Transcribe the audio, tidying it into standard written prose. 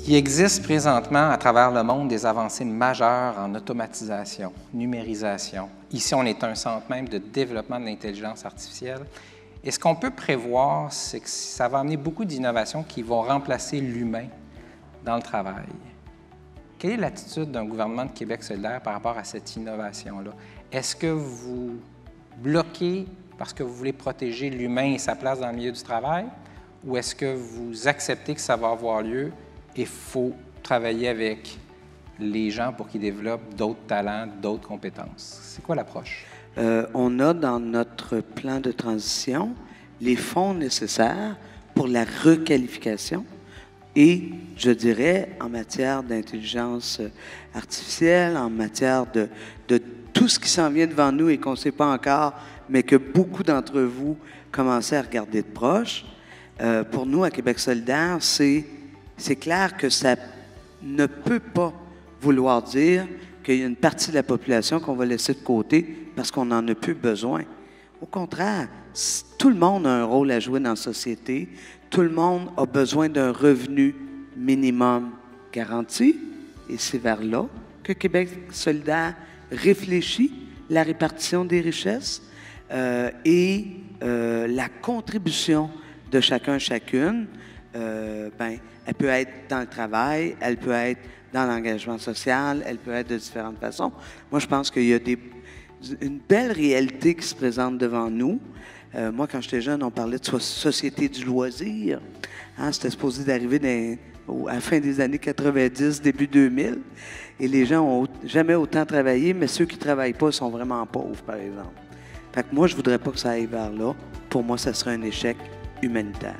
Il existe présentement à travers le monde des avancées majeures en automatisation, numérisation. Ici, on est un centre même de développement de l'intelligence artificielle. Et ce qu'on peut prévoir, c'est que ça va amener beaucoup d'innovations qui vont remplacer l'humain dans le travail. Quelle est l'attitude d'un gouvernement de Québec solidaire par rapport à cette innovation-là? Est-ce que vous bloquez parce que vous voulez protéger l'humain et sa place dans le milieu du travail? Ou est-ce que vous acceptez que ça va avoir lieu et il faut travailler avec les gens pour qu'ils développent d'autres talents, d'autres compétences? C'est quoi l'approche? On a dans notre plan de transition les fonds nécessaires pour la requalification et, je dirais, en matière d'intelligence artificielle, en matière de tout ce qui s'en vient devant nous et qu'on ne sait pas encore, mais que beaucoup d'entre vous commencez à regarder de proche. Pour nous, à Québec solidaire, c'est clair que ça ne peut pas vouloir dire qu'il y a une partie de la population qu'on va laisser de côté parce qu'on n'en a plus besoin. Au contraire, tout le monde a un rôle à jouer dans la société. Tout le monde a besoin d'un revenu minimum garanti. Et c'est vers là que Québec solidaire réfléchit la répartition des richesses et la contribution de chacune. Elle peut être dans le travail, elle peut être dans l'engagement social, elle peut être de différentes façons. Moi, je pense qu'il y a une belle réalité qui se présente devant nous. Moi, quand j'étais jeune, on parlait de société du loisir. Hein, c'était supposé d'arriver à la fin des années 90, début 2000. Et les gens n'ont jamais autant travaillé, mais ceux qui ne travaillent pas sont vraiment pauvres, par exemple. Fait que moi, je ne voudrais pas que ça aille vers là. Pour moi, ça serait un échec humanitaire.